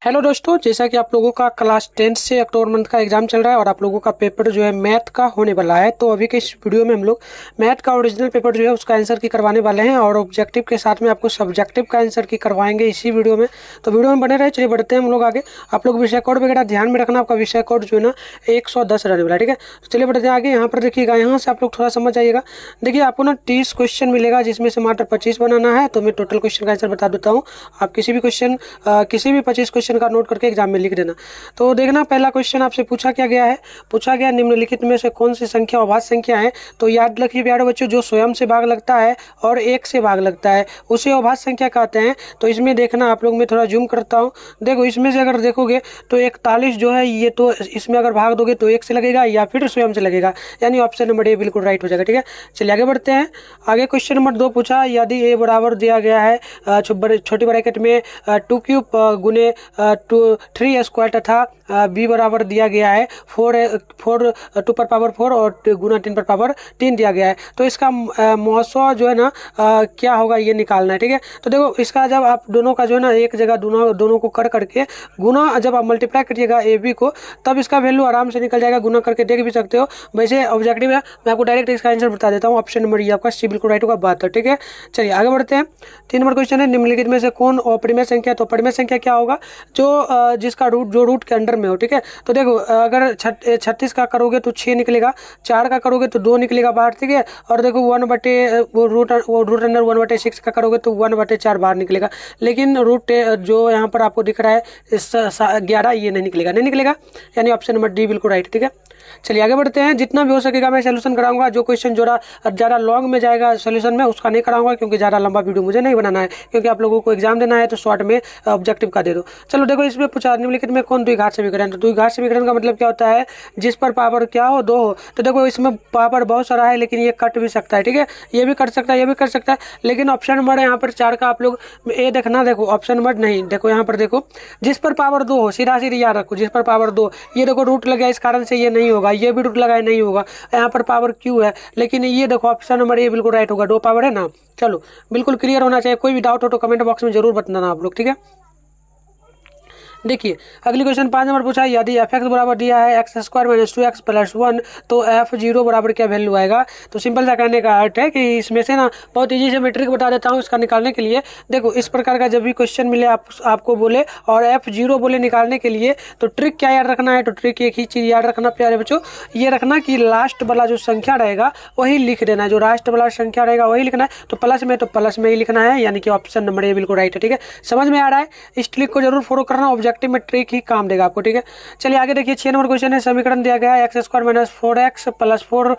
Hello दोस्तों, जैसा कि आप लोगों का क्लास 10 से अक्टूबर मंथ का एग्जाम चल रहा है और आप लोगों का पेपर जो है मैथ का होने वाला है। तो अभी के इस वीडियो में हम लोग मैथ का ओरिजिनल पेपर जो है उसका आंसर की करवाने वाले हैं और ऑब्जेक्टिव के साथ में आपको सब्जेक्टिव का आंसर की करवाएंगे इसी वीडियो में। तो वीडियो में बने रहे। चलिए बढ़ते हैं हम लोग आगे। आप लोग विषय कोड वगैरह ध्यान में रखना, आपका विषय कोड जो है ना 110 रहने वाला है, ठीक है। तो चलिए बढ़ते हैं आगे। यहाँ पर देखिएगा, यहाँ से आप लोग थोड़ा समझ जाइएगा। देखिए आपको ना 30 क्वेश्चन मिलेगा जिसमें से मात्र 25 बनाना है। तो मैं टोटल क्वेश्चन का आंसर बता देता हूँ। आप किसी भी 25 क्वेश्चन का नोट करके एग्जाम में लिख देना। तो देखना, पहला क्वेश्चन आपसे पूछा क्या गया है। पूछा गया निम्नलिखित में से कौन सी संख्या अभाज्य संख्या है। तो याद रखिए प्यारे बच्चों, जो स्वयं से भाग लगता है और 1 से भाग लगता है उसे अभाज्य संख्या कहते हैं। तो इसमें देखना, आप लोग मैं थोड़ा जूम करता हूँ। देखो इसमें से अगर देखोगे तो 41 जो है ये, तो इसमें अगर भाग दोगे तो 1 से लगेगा या फिर स्वयं से लगेगा, यानी ऑप्शन नंबर ए बिल्कुल राइट हो जाएगा, ठीक है। चलिए आगे बढ़ते हैं। आगे क्वेश्चन नंबर 2 पूछा, यदि ए बराबर दिया गया है छोटी ब्रैकेट में 2 क्यूब गुने 3 स्क्वायर तथा बी बराबर दिया गया है 4 2 पर पावर 4 और गुना 10 पर पावर 3 दिया गया है। तो इसका मौसवा जो है ना क्या होगा ये निकालना है, ठीक है। तो देखो इसका जब आप दोनों का जो है ना एक जगह दोनों को कर करके गुना, जब आप मल्टीप्लाई करिएगा ए बी को, तब इसका वैल्यू आराम से निकल जाएगा। गुना करके देख भी सकते हो। वैसे ऑब्जेक्टिव है, मैं आपको डायरेक्ट इसका आंसर बता देता हूँ। ऑप्शन नंबर ये आपका सी बिल्कुल राइट होगा, 72, ठीक है। चलिए आगे बढ़ते हैं। 3 नंबर क्वेश्चन है, निम्नलिखित में से कौन अपरिमेय संख्या। तो अपरिमेय संख्या क्या होगा, जो जिसका रूट के अंडर में हो, ठीक है। तो देखो अगर 36 का करोगे तो 6 निकलेगा, 4 का करोगे तो 2 निकलेगा बाहर, ठीक है। और देखो रूट अंडर 1/6 का करोगे तो 1/4 बाहर निकलेगा। लेकिन रूट जो यहाँ पर आपको दिख रहा है 11 ये नहीं निकलेगा, यानी ऑप्शन नंबर डी बिल्कुल राइट, ठीक है। चलिए आगे बढ़ते हैं। जितना भी हो सकेगा मैं सोल्यूशन कराऊंगा। जो क्वेश्चन ज़्यादा लॉन्ग में जाएगा सोल्यूशन में उसका नहीं कराऊंगा, क्योंकि ज़्यादा लंबा वीडियो मुझे नहीं बनाना है, क्योंकि आप लोगों को एग्जाम देना है। तो शॉर्ट में ऑब्जेक्टिव का दे दो। चलो देखो इसमें पूछा, निम्नलिखित में कौन द्विघात समीकरण। तो द्विघात समीकरण का मतलब क्या होता है, जिस पर पावर क्या हो, 2 हो। तो देखो इसमें पावर बहुत सारा है, लेकिन ये कट भी सकता है, ठीक है। ये भी कट सकता है, ये भी कट सकता है, लेकिन ऑप्शन नंबर यहाँ पर 4 का आप लोग ए देखना। देखो ऑप्शन नंबर नहीं, देखो यहाँ पर देखो, जिस पर पावर 2 हो, सीधा याद रखो, जिस पर पावर 2। ये देखो रूट लगा, इस कारण से ये नहीं होगा, ये भी रूट लगा नहीं होगा। यहाँ पर पावर क्यू है, लेकिन ये देखो ऑप्शन नंबर ए बिल्कुल राइट होगा, 2 पावर है ना। चलो बिल्कुल क्लियर होना चाहिए। कोई भी डाउट हो तो कमेंट बॉक्स में जरूर बताना आप लोग, ठीक है। देखिए अगली क्वेश्चन 5 नंबर पूछा, यदि एफ एक्स बराबर दिया है x² - 2x + 1 तो f0 बराबर क्या वैल्यू आएगा। तो सिंपल सा कहने का अर्थ है कि इसमें से ना बहुत ईजी से मैं ट्रिक बता देता हूँ इसका निकालने के लिए। देखो इस प्रकार का जब भी क्वेश्चन मिले आपको बोले और f0 बोले निकालने के लिए, तो ट्रिक क्या याद रखना है। तो ट्रिक एक ही चीज़ याद रखना प्यारे बच्चों, ये रखना कि लास्ट वाला जो संख्या रहेगा वही लिख देना है। जो लास्ट वाला संख्या रहेगा वही लिखना है। तो प्लस में ही लिखना है, यानी कि ऑप्शन नंबर ए बिल्कुल राइट है, ठीक है। समझ में आ रहा है, इस ट्रिक को जरूर फॉलो करना, ऑब्जेक्टिव में ट्रिक ही काम देगा आपको, ठीक है। चलिए आगे देखिए 6 नंबर क्वेश्चन है, समीकरण दिया गया है x² - 4x + 4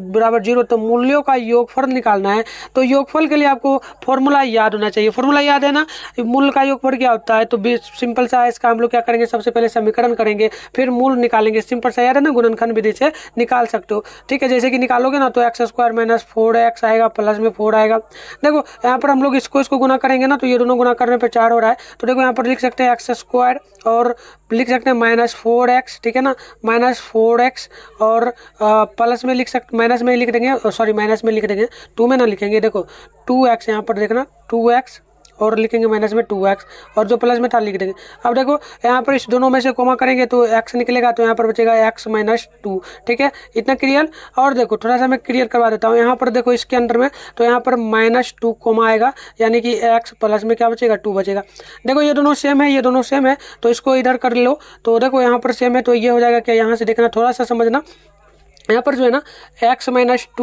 बराबर 0। तो मूल्यों का योगफल निकालना है। तो योगफल के लिए आपको फॉर्मूला याद होना चाहिए। फॉर्मूला याद है ना, मूल का योगफल क्या होता है। तो सिंपल सा है, इसका हम लोग क्या करेंगे, सबसे पहले समीकरण करेंगे, फिर मूल निकालेंगे। सिंपल सा याद है ना, गुणनखंड विधि से निकाल सकते हो, ठीक है। जैसे कि निकालोगे ना तो x² - 4x आएगा, प्लस में 4 आएगा। देखो यहाँ पर हम लोग इसको गुना करेंगे ना, तो ये दोनों गुना करने पर 4 हो रहा है। तो देखो यहाँ पर लिख सकते हैं x² और लिख सकते हैं -4x, ठीक है ना, -4x और प्लस में लिख सकते, माइनस में लिख देंगे, सॉरी माइनस में लिख देंगे, 2 में ना लिखेंगे। देखो 2x यहाँ पर देखना, 2x और लिखेंगे माइनस में 2x और जो प्लस में था लिख देंगे। अब देखो यहाँ पर इस दोनों में से कोमा करेंगे तो x निकलेगा, तो यहाँ पर बचेगा x - 2, ठीक है। इतना क्लियर। और देखो थोड़ा सा मैं क्लियर करवा देता हूँ। यहाँ पर देखो इसके अंदर में, तो यहाँ पर -2 कोमा आएगा, यानी कि x प्लस में क्या बचेगा, 2 बचेगा। देखो ये दोनों सेम है, ये दोनों सेम है, तो इसको इधर कर लो। तो देखो यहाँ पर सेम है, तो ये हो जाएगा क्या, यहाँ से देखना, थोड़ा सा समझना। यहाँ पर जो है ना x -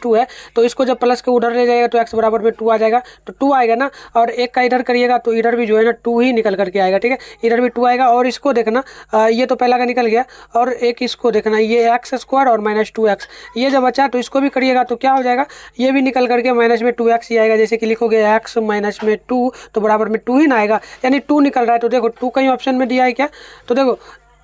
2 है, तो इसको जब प्लस के उधर ले जाएगा तो x बराबर में 2 आ जाएगा। तो 2 आएगा ना, और एक का इधर करिएगा तो इधर भी जो है ना 2 ही निकल करके आएगा, ठीक है। इधर भी 2 आएगा। और इसको देखना, ये तो पहला का निकल गया, और एक इसको देखना, ये x² और -2x, ये जब बचा तो इसको भी करिएगा तो क्या हो जाएगा, ये भी निकल करके -2x ही आएगा। जैसे कि लिखोगे x -2 तो बराबर में 2 ही ना आएगा, यानी 2 निकल रहा है। तो देखो 2 कहीं ऑप्शन में दिया है क्या, तो देखो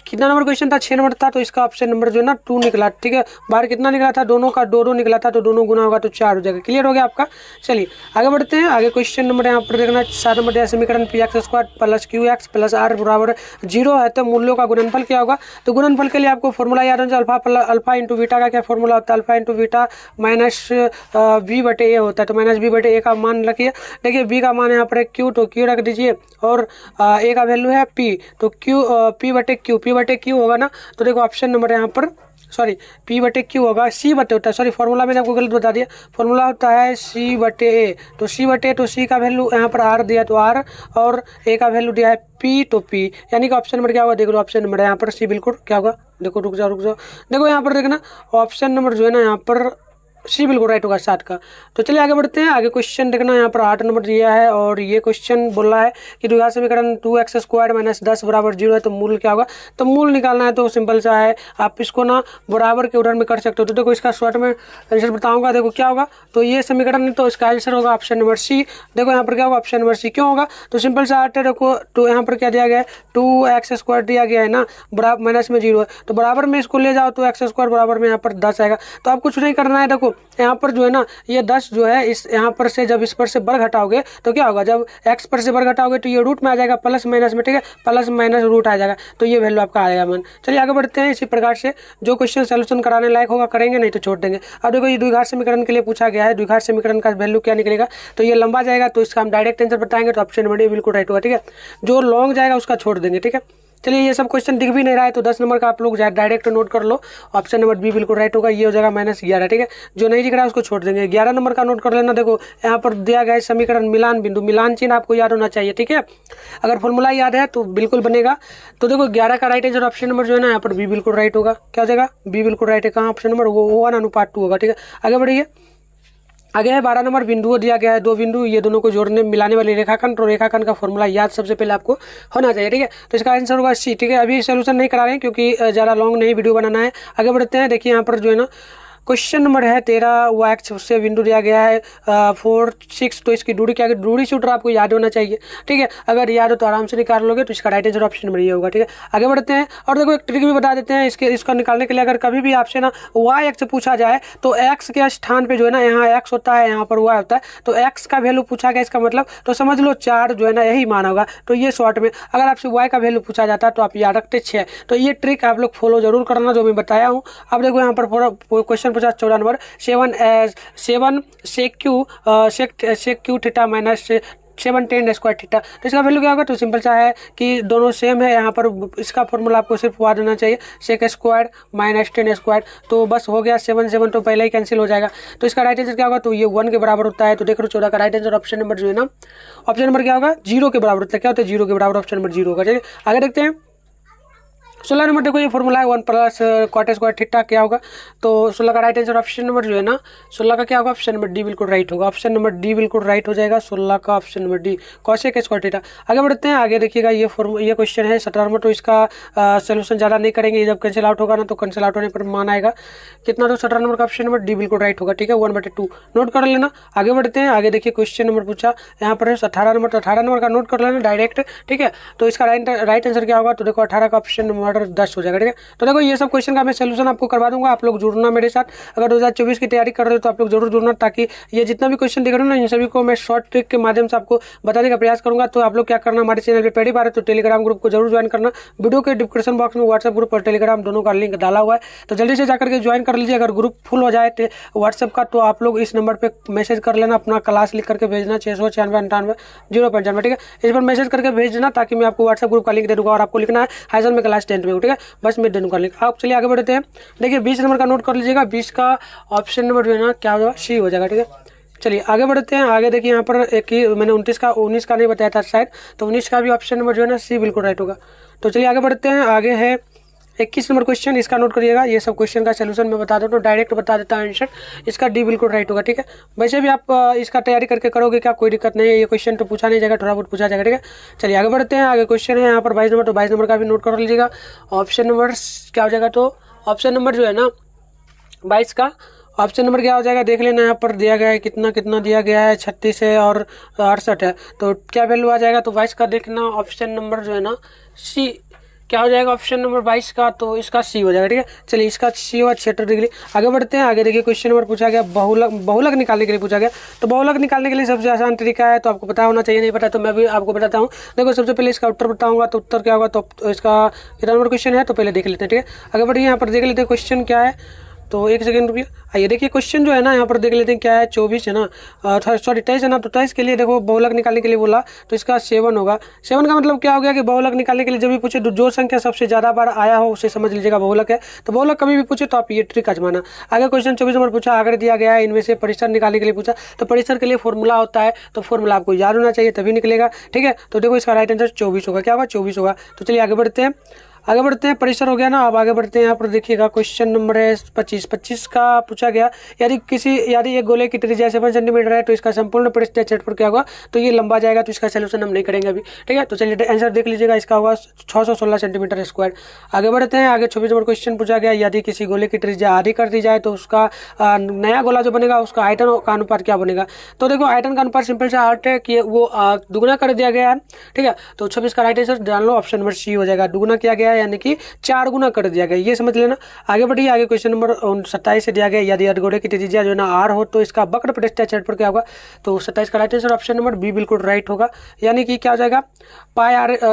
कितना नंबर क्वेश्चन था, 6 नंबर था, तो इसका ऑप्शन नंबर जो है ना 2 निकला। ठीक है, बाहर कितना निकला था, दोनों का 2 2 निकला था, तो दोनों गुना होगा तो 4 हो जाएगा। क्लियर हो गया आपका। चलिए आगे बढ़ते हैं। आगे क्वेश्चन नंबर यहाँ पर देखना 7 नंबर दिया, समीकरण px² plus qx plus r बराबर 0 है, तो मूल्यों का गुणनफल क्या होगा। तो गुणनफल के लिए आपको फॉर्मूला याद होना चाहिए, अल्फा इंटू बीटा का क्या फॉर्मूला होता है, alpha into beta minus b/a होता है। तो माइनस b/a का मान रखिए। देखिए b का मान यहाँ पर q, तो q रख दीजिए, और a का वैल्यू है p, तो q p/q होगा ना। तो देखो ऑप्शन नंबर यहाँ पर सॉरी p/q होगा, c/a होता है, सॉरी फॉर्मूला मैंने आपको गलत बता दिया, फॉर्मूला होता है c/a। तो c/a, तो c का वैल्यू यहाँ पर r दिया तो r, और a का वैल्यू दिया है p, तो p, यानी कि ऑप्शन नंबर क्या होगा, देख लो ऑप्शन नंबर यहाँ पर c बिल्कुल क्या होगा। देखो रुक जाओ, देखो यहाँ पर देखना ऑप्शन नंबर जो है ना यहाँ पर सी बिल्कुल राइट होगा 7 का। तो चलिए आगे बढ़ते हैं। आगे क्वेश्चन देखना यहाँ पर 8 नंबर दिया है, और ये क्वेश्चन बोल रहा है कि द्विघात समीकरण 2x² - 10 बराबर 0 है, तो मूल क्या होगा। तो मूल निकालना है, तो सिंपल सा है, आप इसको ना बराबर के उदाहरण में कर सकते हो। तो देखो इसका शॉर्ट में आंसर बताऊंगा, देखो क्या होगा। तो ये समीकरण है, तो इसका आंसर होगा ऑप्शन नंबर सी। देखो यहाँ पर क्या होगा, ऑप्शन नंबर सी। क्यों होगा, तो सिंपल सा आठ है। देखो तो यहाँ पर क्या दिया गया है, 2x² दिया गया है ना, बराबर माइनस में 0 है, तो बराबर में इसको ले जाओ, तो x² बराबर में यहाँ पर 10 आएगा। तो आप कुछ नहीं करना है, देखो यहाँ पर जो है ना ये 10 जो है इस यहाँ पर से जब इस पर से वर्ग घटाओगे तो क्या होगा, जब x पर से वर्ग घटाओगे तो ये रूट में आ जाएगा, प्लस माइनस में। ठीक है, प्लस माइनस रूट आ जाएगा, तो ये वैल्यू आपका आएगा मन। चलिए आगे बढ़ते हैं। इसी प्रकार से जो क्वेश्चन सोल्यूशन कराने लायक होगा करेंगे, नहीं तो छोड़ देंगे। अब देखो ये द्विघात समीकरण के लिए पूछा गया है, द्विघात समीकरण का वैल्यू क्या निकलेगा, तो ये लंबा जाएगा, तो इसका हम डायरेक्ट आंसर बताएंगे, तो ऑप्शन नंबर बिल्कुल राइट होगा। ठीक है, जो लॉन्ग जाएगा उसका छोड़ देंगे। ठीक है, चलिए ये सब क्वेश्चन दिख भी नहीं रहा है, तो 10 नंबर का आप लोग डायरेक्ट नोट कर लो, ऑप्शन नंबर बी बिल्कुल राइट होगा, ये हो जाएगा -11। ठीक है, जो नहीं दिख रहा है उसको छोड़ देंगे। 11 नंबर का नोट कर लेना। देखो यहाँ पर दिया गया है समीकरण मिलान बिंदु, मिलान चिन्ह आपको याद होना चाहिए। ठीक है, अगर फॉर्मूला याद है तो बिल्कुल बनेगा। तो देखो 11 का राइट आंसर ऑप्शन नंबर जो है ना यहाँ पर बी बिल्कुल राइट होगा। क्या हो जाएगा, बी बिल्कुल राइट है। कहाँ ऑप्शन नंबर, वो 1/2 होगा। ठीक है, आगे बढ़िए। आगे है 12 नंबर, बिंदुओं दिया गया है, 2 बिंदु, ये दोनों को जोड़ने मिलाने वाली रेखाखंड, तो रेखाखंड का फॉर्मूला याद सबसे पहले आपको होना चाहिए। ठीक है, तो इसका आंसर होगा सी। ठीक है, अभी सोल्यूशन नहीं करा रहे हैं क्योंकि ज़्यादा लॉन्ग नहीं वीडियो बनाना है। आगे बढ़ते हैं। देखिए यहाँ पर जो है ना क्वेश्चन नंबर है 13, वो एक्स से बिंदु दिया गया है 4 6, तो इसकी दूरी क्या है, दूरी सूत्र आपको याद होना चाहिए। ठीक है, अगर याद हो तो आराम से निकाल लोगे, तो इसका राइट आंसर ऑप्शन नंबर ये होगा। ठीक है, आगे बढ़ते हैं। और देखो एक ट्रिक भी बता देते हैं इसका निकालने के लिए। अगर कभी भी आपसे ना y एक्स पूछा जाए, तो x के स्थान पे जो है ना यहाँ x होता है, यहाँ पर y होता है, तो x का वैल्यू पूछा गया, इसका मतलब तो समझ लो 4 जो है ना यही मान होगा। तो ये शॉर्ट में अगर आपसे y का वैल्यू पूछा जाता है तो आप याद रखते 6। तो ये ट्रिक आप लोग फॉलो जरूर करना जो मैं बताया हूँ। अब देखो यहाँ पर question 14 number 7 sec q theta minus 7 tan square theta, तो इसका वैल्यू क्या होगा। तो सिंपल सा है कि दोनों सेम है, यहाँ पर इसका फॉर्मूला आपको सिर्फ याद होना चाहिए, sec square minus tan square, तो बस हो गया। 7 तो पहले ही कैंसिल हो जाएगा। तो इसका राइट आंसर क्या होगा, तो ये 1 के बराबर होता है। तो देख लो 14 का राइट आंसर ऑप्शन नंबर जो है ना, ऑप्शन नंबर क्या होगा, 0 के बराबर होता है। क्या होता है, 0 के बराबर, ऑप्शन नंबर 0 होगा। चलिए आगे देखते हैं। 16 नंबर देखो ये फॉर्मूला है 1 प्लस cot स्क्वायर थीटा, क्या होगा। तो 16 का राइट आंसर ऑप्शन नंबर जो है ना 16 का क्या होगा, ऑप्शन नंबर डी बिल्कुल राइट होगा। ऑप्शन नंबर डी बिल्कुल राइट हो जाएगा, 16 का option number D cosec square theta. आगे बढ़ते हैं। आगे देखिएगा ये क्वेश्चन है 17 नंबर, तो इसका सोल्यूशन ज़्यादा नहीं करेंगे, जब कैंसिल आउट होगा ना तो कैंसिल आउट होने पर मान आएगा कितना, तो 17 नंबर का ऑप्शन नंबर डी बिल्कुल राइट होगा। ठीक है, 1/2 नोट कर लेना। आगे बढ़ते हैं। आगे देखिए क्वेश्चन नंबर पूछा यहाँ पर 18 नंबर, तो 18 नंबर का नोट कर लेना डायरेक्ट। ठीक है, तो इसका राइट आंसर क्या होगा, तो देखो 18 का ऑप्शन नंबर 10 हो जाएगा। ठीक है, तो देखो ये सब क्वेश्चन का मैं सोल्यूशन आपको करवा दूंगा, आप लोग जुड़ना मेरे साथ। अगर 2024 की तैयारी कर रहे हो तो आप लोग जरूर जुड़ना, ताकि ये जितना भी क्वेश्चन दिख रहे हो ना इन सभी को मैं शॉर्ट ट्रिक के माध्यम से आपको बताने का प्रयास करूंगा। तो आप लोग क्या करना, हमारे चैनल पे पहली बार है तो टेलीग्राम ग्रुप को जरूर ज्वाइन करना। वीडियो के डिस्क्रिप्शन बॉक्स में व्हाट्सएप ग्रुप और टेलीग्राम दोनों का लिंक डाला हुआ है, तो जल्दी से जाकर के ज्वाइन कर लीजिए। अगर ग्रुप फुल हो जाए व्हाट्सएप का, तो आप लोग इस नंबर पर मैसेज कर लेना, अपना क्लास लिख करके भेजना 696 095। ठीक है, इस पर मैसेज करके भेजना, ताकि मैं आपको व्हाट्सएप ग्रुप का लिंक दे दूंगा, और आपको लिखना है हाई सर में क्लास 10 में। ठीक है, बस मैं दे दूंगा लिंक। आप चलिए आगे बढ़ते हैं। देखिए 20 नंबर का नोट कर लीजिएगा, 20 का ऑप्शन नंबर जो है ना क्या होगा, सी हो जाएगा। ठीक है, चलिए आगे बढ़ते हैं। आगे देखिए यहाँ पर एक ही मैंने 19 का नहीं बताया था शायद, तो 19 का भी ऑप्शन नंबर जो है ना सी बिल्कुल राइट होगा। तो चलिए आगे बढ़ते हैं। आगे है 21 नंबर क्वेश्चन, इसका नोट करिएगा। ये सब क्वेश्चन का सोल्यूशन मैं बता दूँ तो डायरेक्ट बता देता हूँ आंसर, इसका डी बिल्कुल राइट होगा। ठीक है, वैसे भी आप इसका तैयारी करके करोगे क्या, कोई दिक्कत नहीं है, ये क्वेश्चन तो पूछा नहीं जाएगा, थोड़ा बहुत पूछा जाएगा। ठीक है, चलिए आगे बढ़ते हैं। आगे क्वेश्चन है यहाँ पर 22 नंबर, तो 22 नंबर का भी नोट कर लीजिएगा। ऑप्शन नंबर क्या हो जाएगा, तो ऑप्शन नंबर जो है ना 22 का ऑप्शन नंबर क्या हो जाएगा, देख लेना। यहाँ पर दिया गया है कितना कितना दिया गया है, 36 है और 68 है, तो क्या वैल्यू आ जाएगा। तो 22 का देखना ऑप्शन नंबर जो है ना सी क्या हो जाएगा ऑप्शन नंबर 22 का, तो इसका सी हो जाएगा। ठीक है, चलिए इसका सी हुआ 76 डिग्री। आगे बढ़ते हैं, आगे देखिए क्वेश्चन नंबर पूछा गया बहुलक निकालने के लिए पूछा गया। तो बहुलक निकालने के लिए सबसे आसान तरीका है, तो आपको पता होना चाहिए, नहीं पता तो मैं भी आपको बताता हूँ। देखो सबसे पहले इसका उत्तर बताऊंगा, तो उत्तर क्या होगा, तो इसका कितना नंबर क्वेश्चन है तो पहले देख लेते हैं। ठीक है, आगे बढ़िए, यहाँ पर देख लेते हैं क्वेश्चन क्या है। तो एक सेकंड रुकिए, आइए देखिए क्वेश्चन जो है ना यहाँ पर देख लेते हैं क्या है। 24 है ना, सॉरी 23 है ना, तो 23 के लिए देखो बहुलक निकालने के लिए बोला, तो इसका 7 होगा। 7 का मतलब क्या हो गया कि बहुलक निकालने के लिए जब भी पूछे तो जो संख्या सबसे ज़्यादा बार आया हो उसे समझ लीजिएगा बहुलक है। तो बहुलक कभी भी पूछे तो आप ये ट्रिक आजमाना। आगे क्वेश्चन 24 नंबर पूछा, आगे दिया गया है इनमें से परिसर निकालने के लिए पूछा। तो परिसर के लिए फॉर्मूला होता है, तो फॉर्मूला आपको याद होना चाहिए तभी निकलेगा। ठीक है, तो देखो इसका राइट आंसर 24 होगा। क्या होगा, 24 होगा। तो चलिए आगे बढ़ते हैं, आगे बढ़ते हैं, परिसर हो गया ना। अब आगे बढ़ते हैं, यहाँ पर देखिएगा क्वेश्चन नंबर है 25 का पूछा गया, यदि एक गोले की त्रिज्या 7 सेंटीमीटर है तो इसका संपूर्ण पृष्ठीय क्षेत्रफल क्या होगा। तो ये लंबा जाएगा, तो इसका सोल्यूशन हम नहीं करेंगे अभी। ठीक है, तो चलिए आंसर देख लीजिएगा, इसका होगा 616 सेंटीमीटर स्क्वायर। आगे बढ़ते हैं, आगे 26 नंबर क्वेश्चन पूछा गया, यदि किसी गोले की त्रिज्या आधी कर दी जाए तो उसका नया गोला जो बनेगा उसका आयतन का अनुपात क्या बनेगा। तो देखो आयतन का अनुपात सिंपल सा आर्ट है कि वो दुगुना कर दिया गया है। ठीक है, तो 26 का राइट आंसर जान लो, ऑप्शन नंबर सी हो जाएगा। दुगुना किया गया है यानी कि 4 गुना कर दिया गया, ये समझ लेना। आगे बढ़िए, आगे क्वेश्चन नंबर 27 से दिया गया, यदि अर्धगोले की त्रिज्या जो है ना आर हो तो इसका वक्र पृष्ठीय क्षेत्रफल क्या होगा। तो 27 का right answer option number B बिल्कुल राइट होगा, यानी कि क्या हो जाएगा,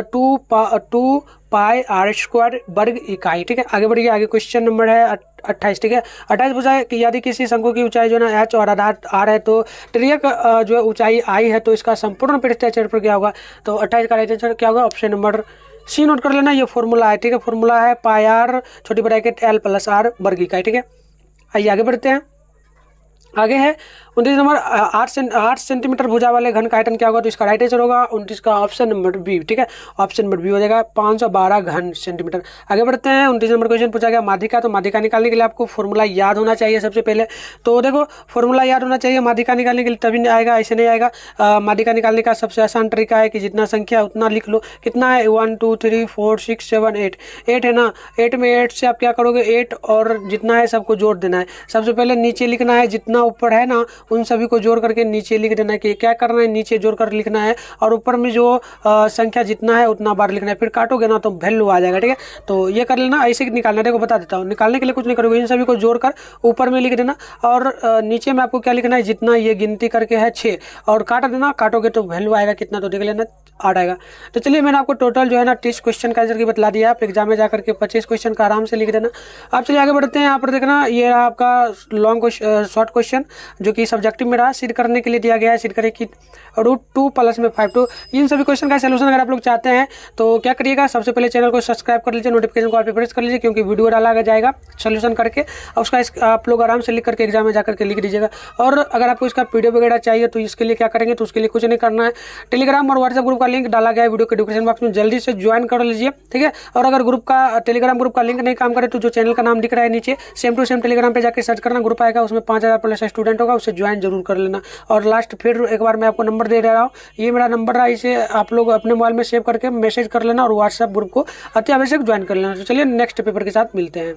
टू पाई आर स्क्वायर वर्ग इकाई। ठीक है, आगे बढ़िए, आगे क्वेश्चन नंबर है 28। ठीक है, 28 पूछा है कि यदि किसी शंकु की ऊंचाई जो है ना h और आधार r है तो त्रिज्या जो है ऊंचाई i है, तो इसका संपूर्ण पृष्ठीय क्षेत्रफल क्या होगा। तो 28 का राइट आंसर क्या होगा, ऑप्शन नंबर सी नोट कर लेना, ये फॉर्मूला है। ठीक है, फॉर्मूला है पाई आर छोटी ब्रैकेट एल प्लस आर वर्ग इकाई। ठीक है, आइए आगे बढ़ते हैं, आगे है 29 नंबर 8 सेंटीमीटर भुजा वाले घन का आयतन क्या होगा। तो इसका राइट आंसर होगा 29 का ऑप्शन नंबर बी। ठीक है, ऑप्शन नंबर बी हो जाएगा 512 घन सेंटीमीटर। आगे बढ़ते हैं, 29 नंबर क्वेश्चन पूछा गया माध्यिका। तो माध्यिका निकालने के लिए आपको फॉर्मूला याद होना चाहिए सबसे पहले। तो देखो फॉर्मूला याद होना चाहिए माध्यिका निकालने के लिए, तभी नहीं आएगा, ऐसे नहीं आएगा। माध्यिका निकालने का सबसे आसान तरीका है कि जितना संख्या उतना लिख लो। कितना है, 1 2 3 4 6 7 8 8 है ना। 8 में 8 से आप क्या करोगे, 8 और जितना है सबको जोड़ देना है। सबसे पहले नीचे लिखना है, जितना ऊपर है ना उन सभी को जोड़ करके नीचे लिख देना है। कि क्या करना है, नीचे जोड़ कर लिखना है और ऊपर में जो संख्या जितना है उतना बार लिखना है। फिर काटोगे ना तो वैल्यू आ जाएगा। ठीक है, तो ये कर लेना, ऐसे निकालना। देखो बता देता हूँ, निकालने के लिए कुछ नहीं करोगे, इन सभी को जोड़कर ऊपर में लिख देना और नीचे में आपको क्या लिखना है, जितना ये गिनती करके है 6 और काट देना। काटोगे तो वैल्यू आएगा कितना, तो देख लेना 8 आएगा। तो चलिए मैंने आपको टोटल जो है ना 30 क्वेश्चन का आंसर की बतला दिया। आप एग्जाम में जाकर के 25 क्वेश्चन का आराम से लिख देना। आप चलिए आगे बढ़ते हैं, यहाँ पर देखना ये रहा आपका शॉर्ट क्वेश्चन जो कि सब्जेक्टिव में रहा। सिद्ध करने के लिए दिया गया है, सिद्ध करें कि √2 प्लस में 5 2। इन सभी क्वेश्चन का सलूशन अगर आप लोग चाहते हैं तो क्या करिएगा, सबसे पहले चैनल को सब्सक्राइब कर लीजिए, नोटिफिकेशन को ऑल पे प्रेस कर लीजिए, क्योंकि वीडियो डाला जाएगा सॉल्यूशन करके और उसका आप लोग आराम से लिख करके एग्जाम में जाकर के लिख दीजिएगा। और अगर आपको इसका पीडीएफ वगैरह चाहिए तो इसके लिए क्या करेंगे, तो उसके लिए कुछ नहीं करना है, टेलीग्राम और व्हाट्सएप ग्रुप का लिंक डाला गया है वीडियो के डिस्क्रिप्शन बॉक्स में, जल्दी से ज्वाइन कर लीजिए। ठीक है, और अगर टेलीग्राम ग्रुप का लिंक नहीं काम करे तो जो चैनल का नाम दिख रहा है नीचे सेम टू सेम टेलीग्राम पे जाकर सर्च करना, ग्रुप आएगा, उसमें 5000 प्लस स्टूडेंट होगा, उससे ज्वाइन जरूर कर लेना। और लास्ट फिर एक बार मैं आपको नंबर दे रहा हूँ, ये मेरा नंबर रहा, इसे आप लोग अपने मोबाइल में सेव करके मैसेज कर लेना और व्हाट्सएप ग्रुप को अति आवश्यक ज्वाइन कर लेना। तो चलिए नेक्स्ट पेपर के साथ मिलते हैं।